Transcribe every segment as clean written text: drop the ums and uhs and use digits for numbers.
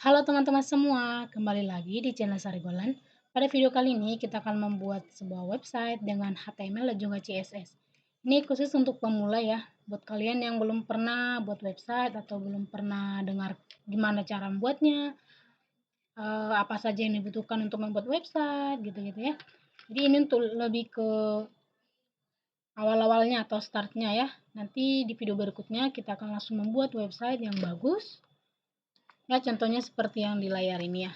Halo teman-teman semua, kembali lagi di channel Sarigolan. Pada video kali ini kita akan membuat sebuah website dengan HTML dan juga CSS. Ini khusus untuk pemula ya, buat kalian yang belum pernah buat website atau belum pernah dengar gimana cara membuatnya, apa saja yang dibutuhkan untuk membuat website, gitu-gitu ya. Jadi ini untuk lebih ke awal-awalnya atau startnya ya. Nanti di video berikutnya kita akan langsung membuat website yang bagus. Ya, contohnya seperti yang di layar ini ya.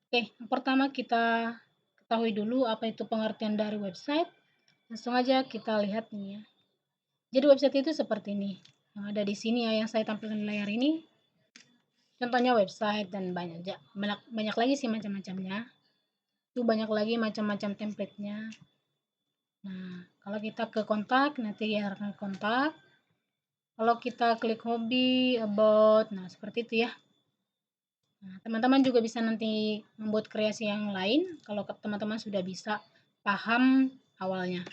Oke, yang pertama kita ketahui dulu apa itu pengertian dari website. Langsung aja kita lihat nih ya. Jadi website itu seperti ini. Yang ada di sini ya, yang saya tampilkan di layar ini. Contohnya website dan banyak lagi sih macam-macamnya. Itu banyak lagi macam-macam template-nya. Nah, kalau kita ke kontak, nanti diarahkan ke kontak. Kalau kita klik hobi, about, nah seperti itu ya. Nah, teman-teman juga bisa nanti membuat kreasi yang lain kalau teman-teman sudah bisa paham awalnya.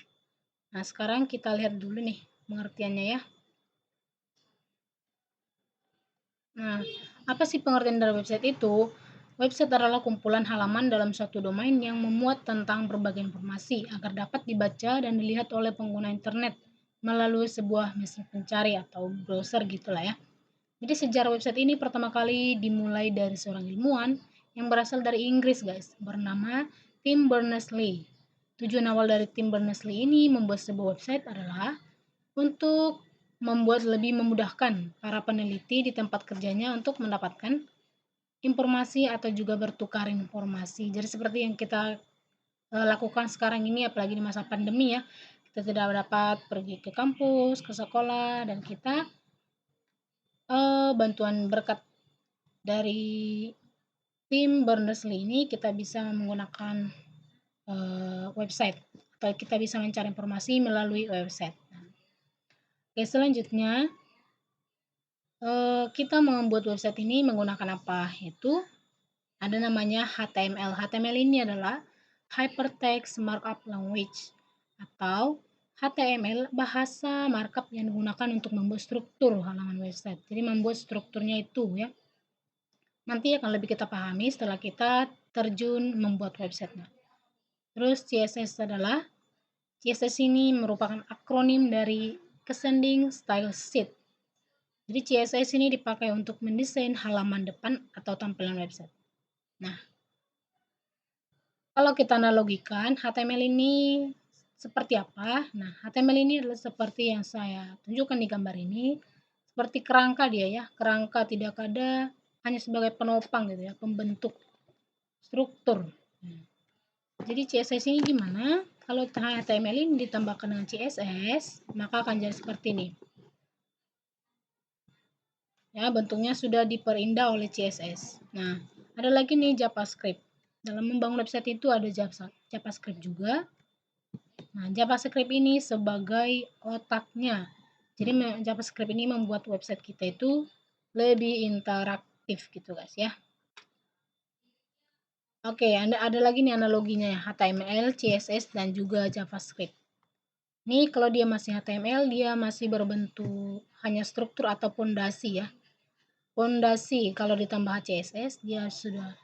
Nah, sekarang kita lihat dulu nih pengertiannya ya. Nah, apa sih pengertian dari website itu? Website adalah kumpulan halaman dalam suatu domain yang memuat tentang berbagai informasi agar dapat dibaca dan dilihat oleh pengguna internet melalui sebuah mesin pencari atau browser gitulah ya. Jadi sejarah website ini pertama kali dimulai dari seorang ilmuwan yang berasal dari Inggris guys, bernama Tim Berners-Lee. Tujuan awal dari Tim Berners-Lee ini membuat sebuah website adalah untuk membuat lebih memudahkan para peneliti di tempat kerjanya untuk mendapatkan informasi atau juga bertukar informasi. Jadi seperti yang kita lakukan sekarang ini apalagi di masa pandemi ya. Kita tidak dapat pergi ke kampus, ke sekolah dan kita bantuan berkat dari tim Berners-Lee ini kita bisa menggunakan website atau kita bisa mencari informasi melalui website. Oke, selanjutnya kita membuat website ini menggunakan apa? Itu ada namanya HTML. HTML ini adalah Hypertext Markup Language atau HTML bahasa markup yang digunakan untuk membuat struktur halaman website. Jadi membuat strukturnya itu ya. Nanti akan lebih kita pahami setelah kita terjun membuat websitenya. Terus CSS ini merupakan akronim dari Descending Style Sheet. Jadi CSS ini dipakai untuk mendesain halaman depan atau tampilan website. Nah, kalau kita analogikan HTML ini seperti apa? Nah, HTML ini adalah seperti yang saya tunjukkan di gambar ini, seperti kerangka dia ya. Kerangka tidak ada, hanya sebagai penopang gitu ya, pembentuk struktur. Jadi CSS ini gimana? Kalau HTML ini ditambahkan dengan CSS, maka akan jadi seperti ini. Ya, bentuknya sudah diperindah oleh CSS. Nah, ada lagi nih JavaScript. Dalam membangun website itu ada JavaScript juga. Nah, JavaScript ini sebagai otaknya. Jadi JavaScript ini membuat website kita itu lebih interaktif gitu guys ya. Oke, ada lagi nih analoginya ya, HTML, CSS, dan juga JavaScript. Nih kalau dia masih HTML, dia masih berbentuk hanya struktur atau pondasi ya. Pondasi kalau ditambah CSS, dia sudah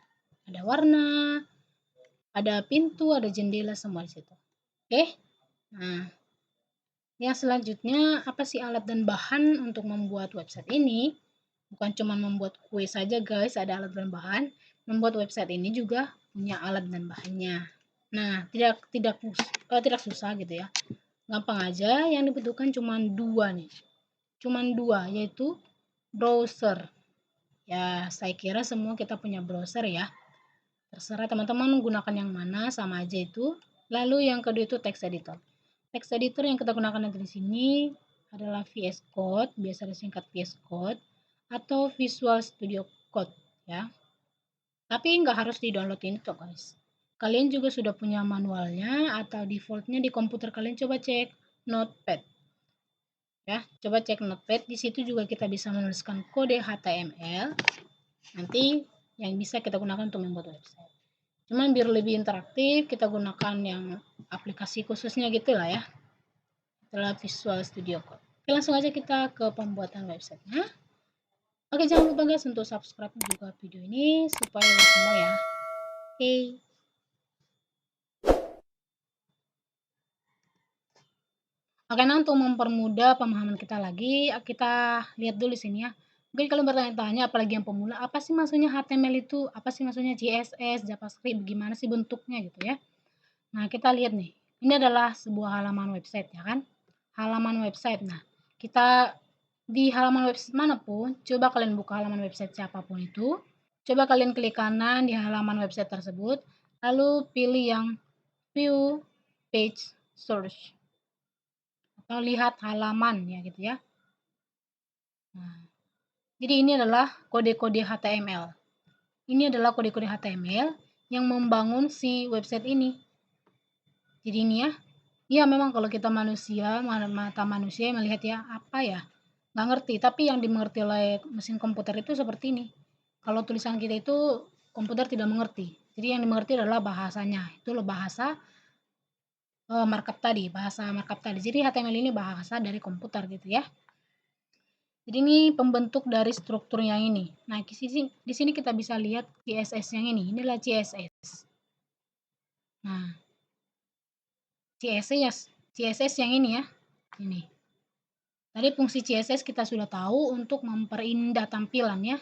ada warna, ada pintu, ada jendela semua di situ. Oke. Nah, yang selanjutnya apa sih alat dan bahan untuk membuat website ini? Bukan cuma membuat kue saja guys, ada alat dan bahan. Membuat website ini juga punya alat dan bahannya. Nah, tidak susah gitu ya. Gampang aja, yang dibutuhkan cuma dua nih. Cuma dua, yaitu browser. Ya, saya kira semua kita punya browser ya. Terserah teman-teman gunakan yang mana, sama aja itu. Lalu yang kedua itu text editor. Text editor yang kita gunakan nanti di sini adalah VS Code, biasa disingkat VS Code, atau Visual Studio Code ya. Tapi nggak harus di-download ini tuh guys. Kalian juga sudah punya manualnya atau defaultnya di komputer kalian, coba cek Notepad. Ya, coba cek Notepad, di situ juga kita bisa menuliskan kode HTML. Nanti yang bisa kita gunakan untuk membuat website. Cuman biar lebih interaktif, kita gunakan yang aplikasi khususnya gitu lah ya. Adalah Visual Studio Code. Oke, langsung aja kita ke pembuatan websitenya. Oke, jangan lupa guys untuk subscribe juga video ini supaya berkembang ya. Oke. Oke, nah untuk mempermudah pemahaman kita lagi, kita lihat dulu sini ya. Mungkin kalian bertanya-tanya, apalagi yang pemula, apa sih maksudnya HTML itu? Apa sih maksudnya CSS, JavaScript, gimana sih bentuknya gitu ya. Nah, kita lihat nih. Ini adalah sebuah halaman website ya kan? Halaman website. Nah, kita di halaman website manapun, coba kalian buka halaman website siapapun itu, coba kalian klik kanan di halaman website tersebut, lalu pilih yang view page source atau lihat halaman ya gitu ya. Nah, jadi ini adalah kode-kode HTML. Ini adalah kode-kode HTML yang membangun si website ini. Jadi ini ya. Iya memang kalau kita manusia, mata manusia melihat ya, apa ya, nggak ngerti. Tapi yang dimengerti oleh mesin komputer itu seperti ini. Kalau tulisan kita itu komputer tidak mengerti. Jadi yang dimengerti adalah bahasanya. Itu loh bahasa markup tadi, bahasa markup tadi. Jadi HTML ini bahasa dari komputer gitu ya. Jadi ini pembentuk dari struktur yang ini. Nah, di sini kita bisa lihat CSS yang ini. Inilah CSS. Nah, CSS yang ini ya. Ini. Tadi fungsi CSS kita sudah tahu untuk memperindah tampilan ya.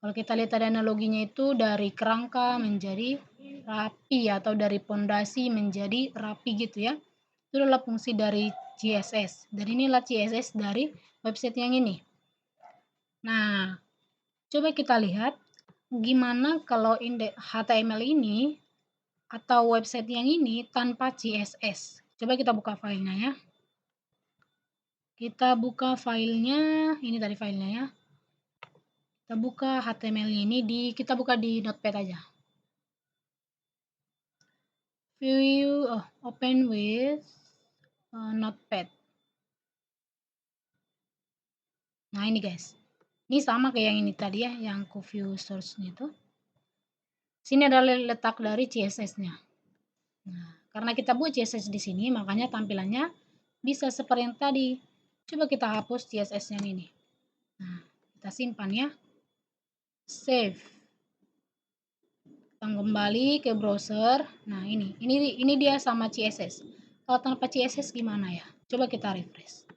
Kalau kita lihat ada analoginya itu dari kerangka menjadi rapi atau dari pondasi menjadi rapi gitu ya. Itu adalah fungsi dari CSS. Dan inilah CSS dari website yang ini. Nah, coba kita lihat gimana kalau HTML ini atau website yang ini tanpa CSS. Coba kita buka filenya ya. Kita buka filenya, ini tadi filenya ya. Kita buka HTML ini kita buka di Notepad aja. Open with Notepad. Nah ini guys, ini sama kayak yang ini tadi ya, yang view source-nya itu. Sini adalah letak dari CSS-nya. Nah, karena kita buat CSS di sini, makanya tampilannya bisa seperti yang tadi. Coba kita hapus CSS yang ini. Nah, kita simpan ya. Save. Kita kembali ke browser. Nah, ini dia sama CSS. Kalau tanpa CSS gimana ya? Coba kita refresh.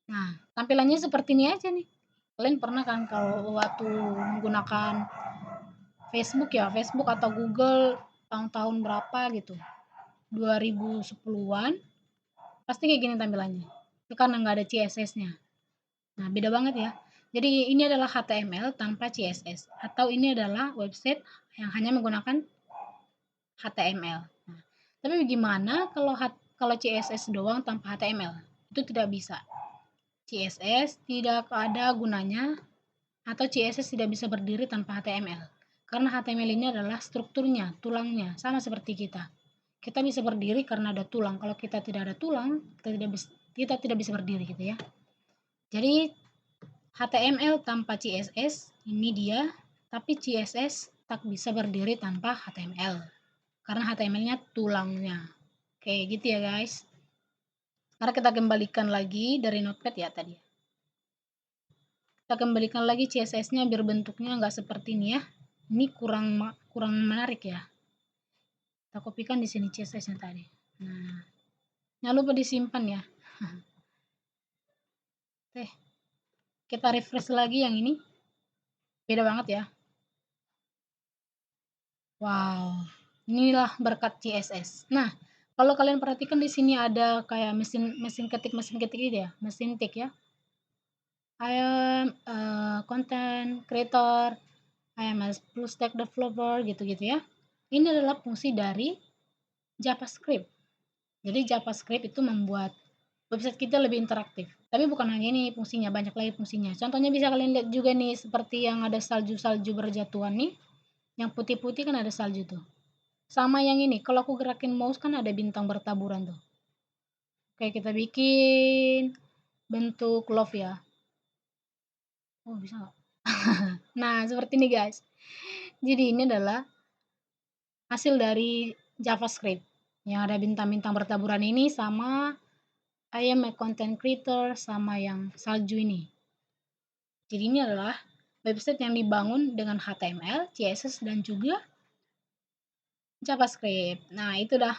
Nah, tampilannya seperti ini aja nih. Kalian pernah kan kalau waktu menggunakan Facebook ya, Facebook atau Google tahun-tahun berapa gitu, 2010-an, pasti kayak gini tampilannya. Itu karena nggak ada CSS-nya. Nah, beda banget ya. Jadi ini adalah HTML tanpa CSS, atau ini adalah website yang hanya menggunakan HTML. Nah, tapi bagaimana kalau CSS doang tanpa HTML? Itu tidak bisa. CSS tidak ada gunanya atau CSS tidak bisa berdiri tanpa HTML. Karena HTML ini adalah strukturnya, tulangnya, sama seperti kita. Kita bisa berdiri karena ada tulang. Kalau kita tidak ada tulang, kita tidak bisa berdiri gitu ya. Jadi HTML tanpa CSS ini dia, tapi CSS tak bisa berdiri tanpa HTML. Karena HTML-nya tulangnya. Oke, gitu ya guys. Sekarang kita kembalikan lagi dari Notepad ya tadi. Kita kembalikan lagi CSS-nya biar bentuknya nggak seperti ini ya. Ini kurang menarik ya. Kita kopikan di sini CSS-nya tadi. Nah, jangan lupa disimpan ya. Oke, kita refresh lagi yang ini. Beda banget ya. Wow, inilah berkat CSS. Nah, kalau kalian perhatikan di sini ada kayak mesin ketik gitu ya, mesin tik ya. I am content creator, I am a full stack developer gitu-gitu ya. Ini adalah fungsi dari JavaScript. Jadi JavaScript itu membuat website kita lebih interaktif. Tapi bukan hanya ini fungsinya, banyak lagi fungsinya. Contohnya bisa kalian lihat juga nih seperti yang ada salju-salju berjatuhan nih. Yang putih-putih kan ada salju tuh. Sama yang ini, kalau aku gerakin mouse kan ada bintang bertaburan tuh. Kayak kita bikin bentuk love ya. Oh bisa gak? Nah seperti ini guys. Jadi ini adalah hasil dari JavaScript. Yang ada bintang-bintang bertaburan ini sama I am a content creator sama yang salju ini. Jadi ini adalah website yang dibangun dengan HTML, CSS, dan juga JavaScript. Nah, itu dah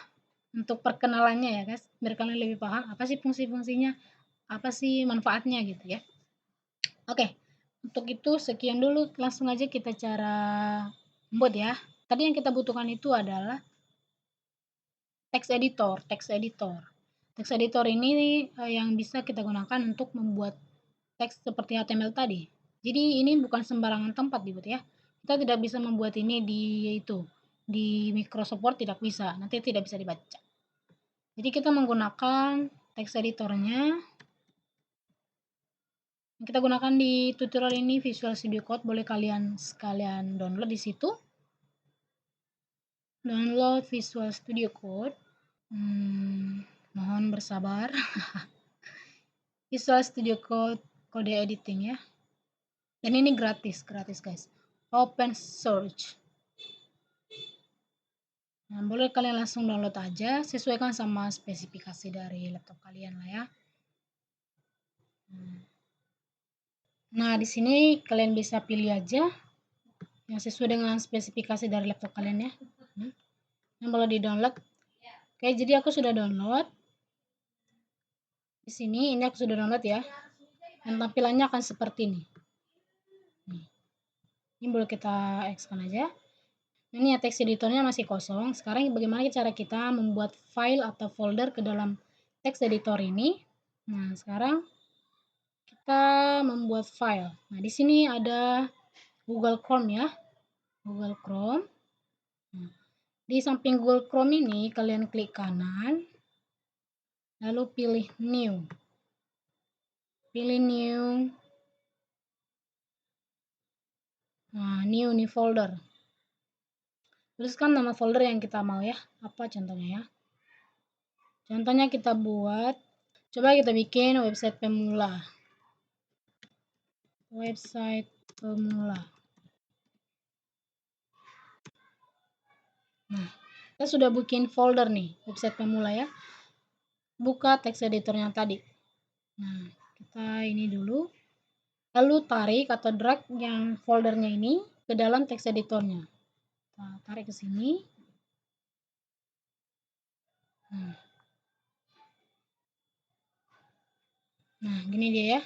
untuk perkenalannya ya guys, biar kalian lebih paham apa sih fungsi-fungsinya, apa sih manfaatnya gitu ya. Oke, untuk itu sekian dulu, langsung aja kita cara membuat ya. Tadi yang kita butuhkan itu adalah text editor. Text editor ini yang bisa kita gunakan untuk membuat teks seperti HTML tadi. Jadi ini bukan sembarangan tempat dibuat ya. Kita tidak bisa membuat ini di Microsoft Word tidak bisa, nanti tidak bisa dibaca. Jadi kita menggunakan text editornya. Kita gunakan di tutorial ini Visual Studio Code, boleh kalian sekalian download di situ. Download Visual Studio Code. Mohon bersabar. Visual Studio Code kode editing ya. Dan ini gratis guys. Open source. Nah, boleh kalian langsung download aja, sesuaikan sama spesifikasi dari laptop kalian lah ya. Nah, di sini kalian bisa pilih aja yang sesuai dengan spesifikasi dari laptop kalian ya. Yang boleh di-download. Oke, jadi aku sudah download. Di sini ini aku sudah download ya. Dan tampilannya akan seperti ini. Ini boleh kita X-kan aja. Ini ya text editornya masih kosong. Sekarang bagaimana cara kita membuat file atau folder ke dalam text editor ini? Nah, sekarang kita membuat file. Nah, di sini ada Google Chrome ya. Google Chrome. Nah, di samping Google Chrome ini kalian klik kanan. Lalu pilih new. Pilih new. Nah, new folder. Tuliskan nama folder yang kita mau ya. Apa contohnya ya? Contohnya kita buat, coba kita bikin website pemula. Website pemula. Nah, kita sudah bikin folder nih, website pemula ya. Buka text editornya tadi. Nah, kita ini dulu. Lalu tarik atau drag yang foldernya ini ke dalam text editornya. Kita tarik ke sini. Nah, gini dia ya.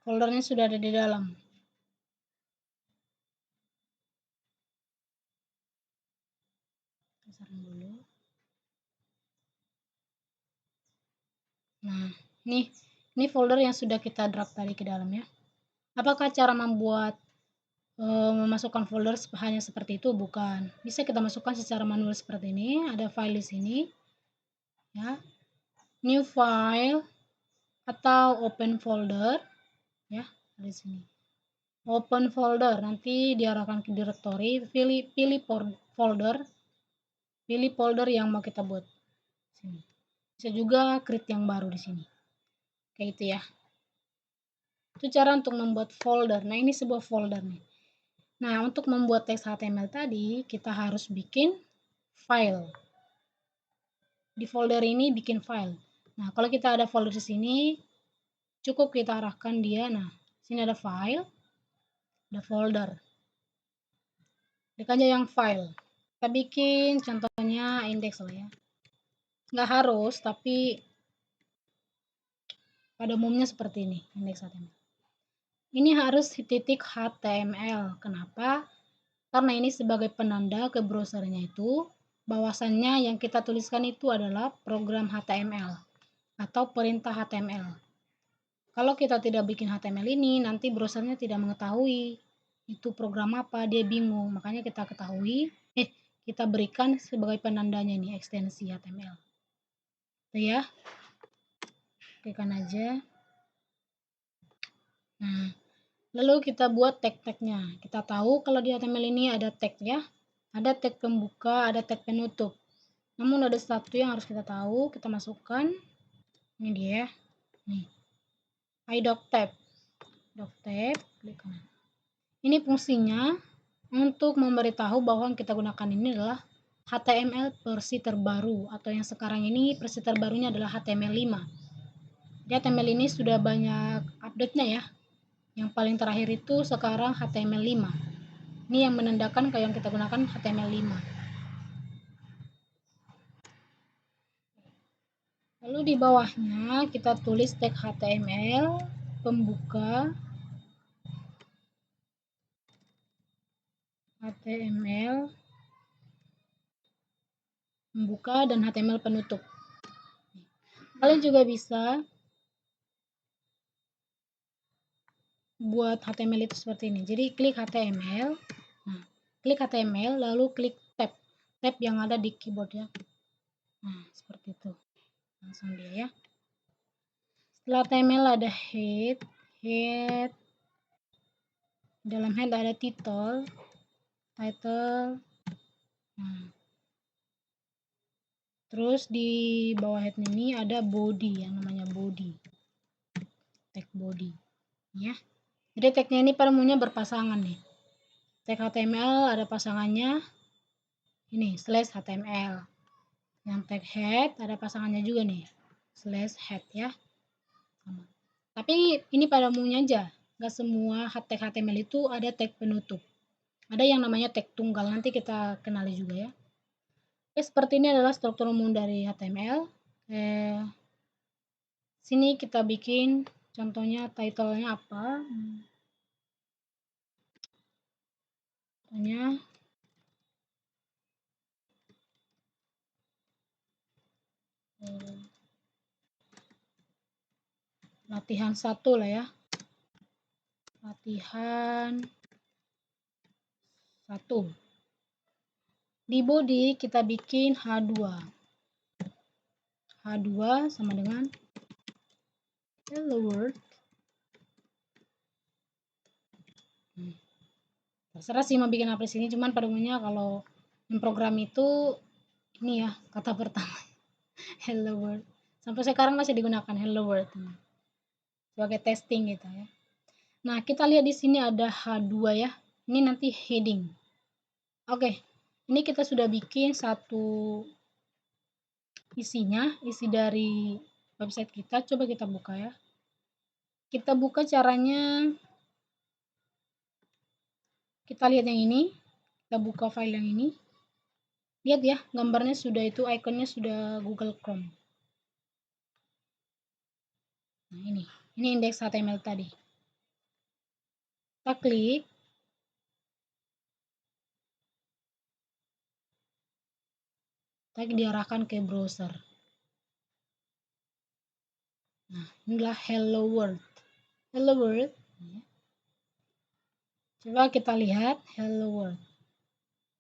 Foldernya sudah ada di dalam. Besarin dulu. Nah, ini folder yang sudah kita drag tadi ke dalam ya. Apakah cara membuat memasukkan folder hanya seperti itu? Bukan. Bisa kita masukkan secara manual seperti ini. Ada file di sini. Ya. New file atau open folder. Ya, di sini. Open folder, nanti diarahkan ke directory, pilih folder. Pilih folder yang mau kita buat. Sini. Bisa juga create yang baru di sini. Kayak gitu ya. Itu cara untuk membuat folder. Nah, ini sebuah folder nih. Nah, untuk membuat teks HTML tadi, kita harus bikin file. Di folder ini bikin file. Nah, kalau kita ada folder di sini, cukup kita arahkan dia. Nah, sini ada file, ada folder. Klik aja yang file. Kita bikin contohnya index lah ya. Nggak harus, tapi pada umumnya seperti ini, index HTML. Ini harus titik HTML. Kenapa? Karena ini sebagai penanda ke browsernya itu, bahwasannya yang kita tuliskan itu adalah program HTML atau perintah HTML. Kalau kita tidak bikin HTML ini, nanti browsernya tidak mengetahui itu program apa, dia bingung. Makanya kita berikan sebagai penandanya ini ekstensi HTML. Itu ya. Klikkan aja. Nah, lalu kita buat tag-tagnya. Kita tahu kalau di HTML ini ada tag ya. Ada tag pembuka, ada tag penutup. Namun ada satu yang harus kita tahu, kita masukkan. Ini dia. Nih. iDocTab. Doctab, klik kanan. Ini fungsinya untuk memberitahu bahwa yang kita gunakan ini adalah HTML versi terbaru, atau yang sekarang ini versi terbarunya adalah HTML5. Jadi HTML ini sudah banyak update-nya ya. Yang paling terakhir itu sekarang HTML5. Ini yang menandakan kalau yang kita gunakan HTML5. Lalu di bawahnya kita tulis tag HTML, pembuka, HTML, pembuka, dan HTML penutup. Kalian juga bisa buat HTML itu seperti ini. Jadi klik HTML, nah, klik HTML lalu klik tab yang ada di keyboard ya. Nah, seperti itu. Langsung dia ya. Setelah HTML ada head, dalam head ada title. Nah, terus di bawah head ini ada body yang namanya body, tag body ya. Jadi tagnya ini pada umumnya berpasangan nih. Tag HTML ada pasangannya ini /HTML. Yang tag head ada pasangannya juga nih /head ya. Sama. Tapi ini pada umumnya aja, nggak semua tag HTML itu ada tag penutup. Ada yang namanya tag tunggal, nanti kita kenali juga ya. Oke, seperti ini adalah struktur umum dari HTML. Sini kita bikin contohnya, title-nya apa? Contohnya latihan 1 lah ya. Latihan 1. Di body kita bikin H2. H2 sama dengan hello world. Terserah sih mau bikin apa di sini, cuman pada umumnya kalau program itu ini ya kata pertama hello world. Sampai sekarang masih digunakan hello world sebagai testing gitu ya. Nah, kita lihat di sini ada H2 ya. Ini nanti heading. Oke. Ini kita sudah bikin satu isinya, isi dari website kita. Coba kita buka ya. Kita buka caranya, kita lihat yang ini. Kita buka file yang ini. Lihat ya, gambarnya sudah itu, ikonnya sudah Google Chrome. Nah, ini indeks HTML tadi. Kita klik. Kita diarahkan ke browser. Nah, inilah hello world. Hello world. Coba kita lihat hello world.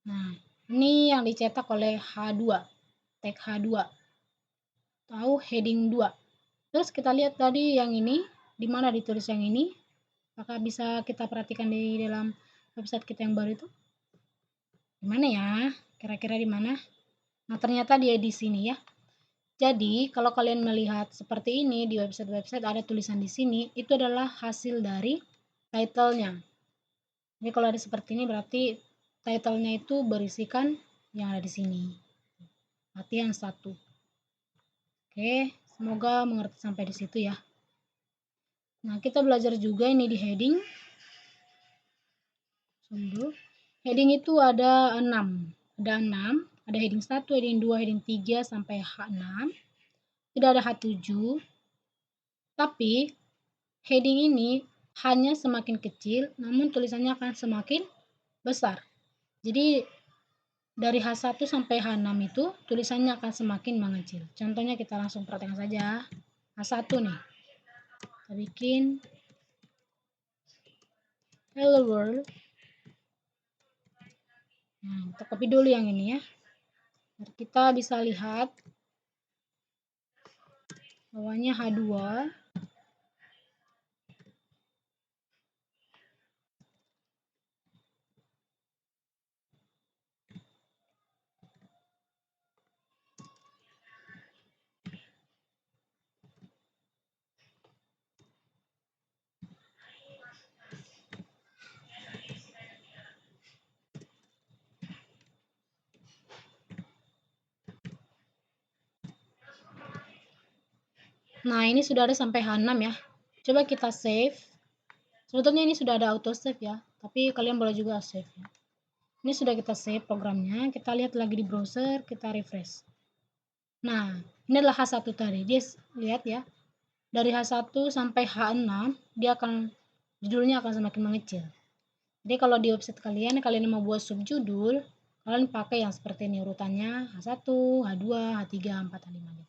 Nah, ini yang dicetak oleh H2, tag H2. Tahu heading 2. Terus kita lihat tadi yang ini, di mana ditulis yang ini? Apakah bisa kita perhatikan di dalam website kita yang baru itu? Di mana ya? Kira-kira di mana? Nah, ternyata dia di sini ya. Jadi, kalau kalian melihat seperti ini di website-website ada tulisan di sini, itu adalah hasil dari title-nya. Jadi kalau ada seperti ini berarti title-nya itu berisikan yang ada di sini. Latihan 1. Oke, semoga mengerti sampai di situ ya. Nah, kita belajar juga ini di heading. Heading itu ada 6. Ada 6, ada heading 1, heading 2, heading 3 sampai H6. Tidak ada H7. Tapi heading ini hanya semakin kecil, namun tulisannya akan semakin besar. Jadi dari H1 sampai H6 itu tulisannya akan semakin mengecil. Contohnya kita langsung perhatikan saja. H1 nih. Kita bikin hello world. Nah, kita copy dulu yang ini ya. Biar kita bisa lihat bawahnya H2. Nah, ini sudah ada sampai H6 ya. Coba kita save. Sebetulnya ini sudah ada auto save ya, tapi kalian boleh juga save ya. Ini sudah kita save programnya, kita lihat lagi di browser, kita refresh. Nah, ini adalah H1 tadi. Dia lihat ya, dari H1 sampai H6 dia akan judulnya akan semakin mengecil. Jadi kalau di website kalian mau buat subjudul, kalian pakai yang seperti ini urutannya H1, H2, H3, H4, H5 gitu.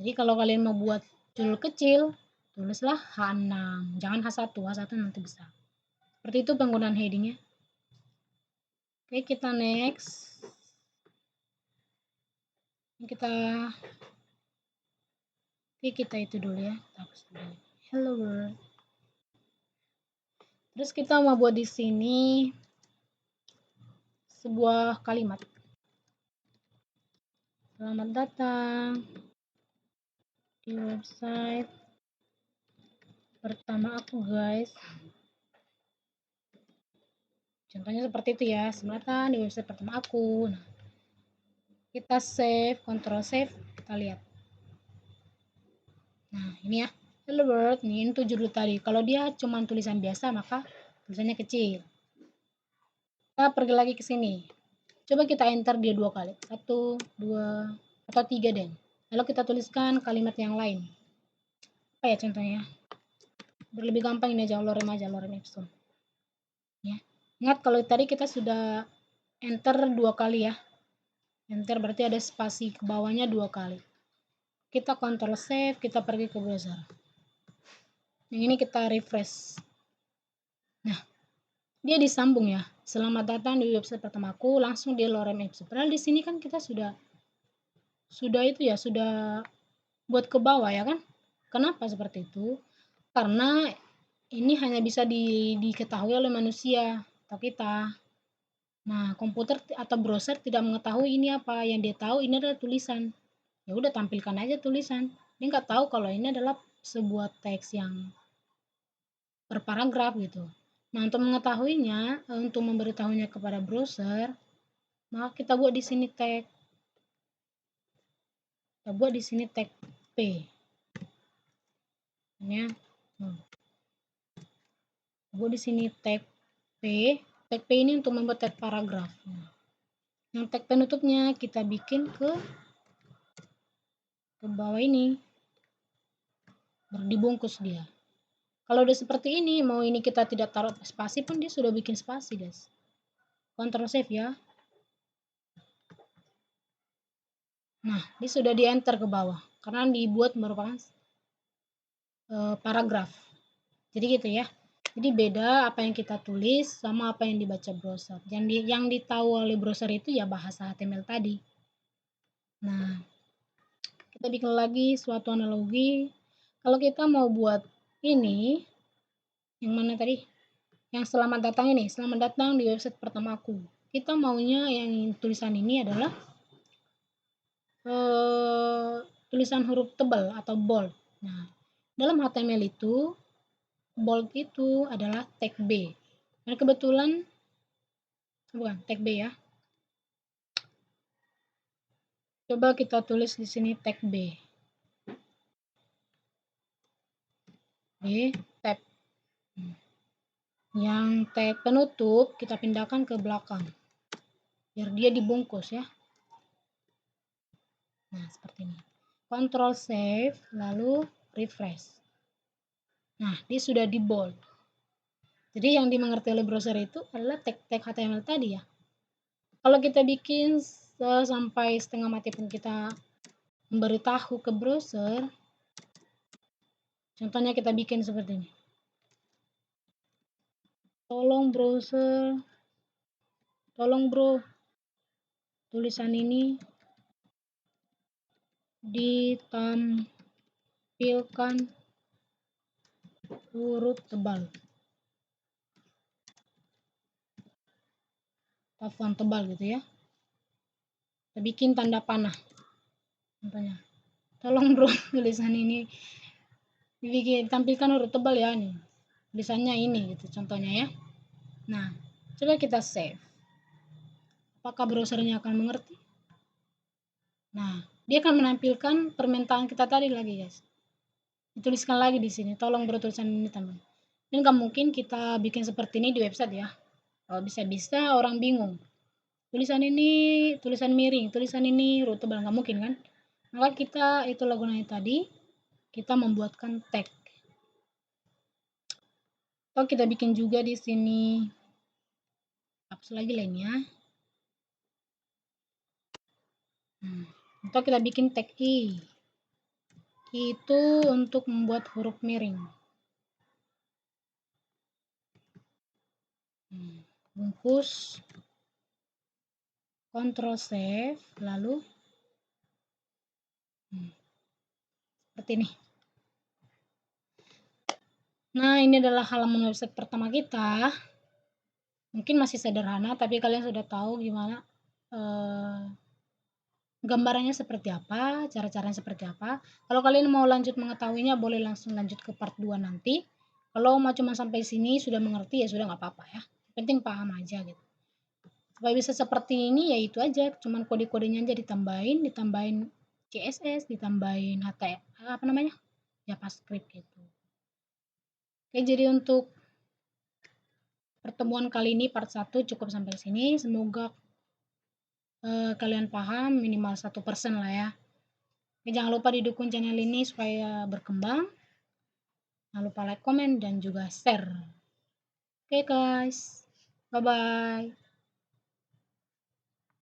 Jadi kalau kalian mau buat judul kecil, tulislah H6, jangan H1, H1 nanti besar. Seperti itu penggunaan headingnya. Oke, kita next. Kita itu dulu ya. Hello world. Terus kita mau buat di sini sebuah kalimat. Selamat datang di website pertama aku, guys. Contohnya seperti itu ya. Selamat datang di website pertama aku. Nah, kita save, control save, kita lihat. Nah, ini ya. Hello world, ini itu judul tadi. Kalau dia cuma tulisan biasa, maka tulisannya kecil. Kita pergi lagi ke sini. Coba kita enter dia 2 kali. 1, 2, atau 3 deh. Lalu kita tuliskan kalimat yang lain. Apa ya contohnya? Biar lebih gampang ini aja, lorem Epson. Ya. Ingat kalau tadi kita sudah enter 2 kali ya. Enter berarti ada spasi ke bawahnya 2 kali. Kita control save, kita pergi ke browser. Yang ini kita refresh. Nah, dia disambung ya. Selamat datang di website pertamaku, langsung di lorem ipsum. Padahal di sini kan kita sudah itu ya, sudah buat ke bawah ya kan? Kenapa seperti itu? Karena ini hanya bisa diketahui oleh manusia atau kita. Nah, komputer atau browser tidak mengetahui ini apa. Yang dia tahu ini adalah tulisan. Ya udah tampilkan aja tulisan. Dia nggak tahu kalau ini adalah sebuah teks yang berparagraf gitu. Nah, untuk mengetahuinya, untuk memberitahunya kepada browser, maka kita buat di sini tag. Kita buat di sini tag P. Ini ya. Buat di sini tag P. Tag P ini untuk membuat tag paragraf. Yang tag penutupnya kita bikin ke bawah ini. Dibungkus dia. Kalau udah seperti ini, mau ini kita tidak taruh spasi pun dia sudah bikin spasi, guys. Ctrl save ya. Nah, dia sudah di enter ke bawah karena dibuat merupakan paragraf. Jadi gitu ya. Jadi beda apa yang kita tulis sama apa yang dibaca browser. Yang ditahu oleh browser itu ya bahasa HTML tadi. Nah, kita bikin lagi suatu analogi. Kalau kita mau buat ini, yang mana tadi? Yang selamat datang ini, selamat datang di website pertama aku. Kita maunya yang tulisan ini adalah tulisan huruf tebal atau bold. Nah, dalam HTML itu bold itu adalah tag B. Dan kebetulan bukan tag B ya. Coba kita tulis di sini tag B. B tab. Yang tag penutup kita pindahkan ke belakang. Biar dia dibungkus ya. Nah, seperti ini. Control save, lalu refresh. Nah, dia sudah di bold. Jadi yang dimengerti oleh browser itu adalah tag-tag HTML tadi ya. Kalau kita bikin sampai setengah mati pun kita memberitahu ke browser, contohnya kita bikin seperti ini. Tolong browser, tolong bro, tulisan ini ditampilkan huruf tebal. Font tebal gitu ya. Kita bikin tanda panah. Contohnya. Tolong bro, tulisan ini tampilkan huruf tebal ya nih. Tulisannya ini gitu contohnya ya. Nah, coba kita save. Apakah browsernya akan mengerti? Nah, dia akan menampilkan permintaan kita tadi lagi, guys. Dituliskan lagi di sini, tolong beri tulisan ini teman. Dan nggak mungkin kita bikin seperti ini di website ya. Kalau bisa-bisa orang bingung. Tulisan miring, tulisan ini huruf tebal, nggak mungkin kan? Maka kita itulah gunanya tadi, kita membuatkan tag. Atau kita bikin juga di sini, hapus lagi lainnya. Atau kita bikin tag i. Itu untuk membuat huruf miring. Bungkus, Ctrl save, lalu seperti ini. Nah, ini adalah halaman website pertama kita. Mungkin masih sederhana, tapi kalian sudah tahu gimana gambarannya seperti apa, cara-caranya seperti apa. Kalau kalian mau lanjut mengetahuinya, boleh langsung lanjut ke part 2 nanti. Kalau mau cuma sampai sini sudah mengerti, ya sudah nggak apa-apa ya. Penting paham aja gitu. Supaya bisa seperti ini, ya itu aja. Cuman kode-kodenya aja ditambahin CSS, ditambahin HTML, JavaScript gitu. Oke, jadi untuk pertemuan kali ini part 1 cukup sampai sini. Semoga kalian paham minimal 1% lah ya. Oke, jangan lupa didukung channel ini supaya berkembang. Jangan lupa like, komen, dan juga share. Oke guys, bye-bye.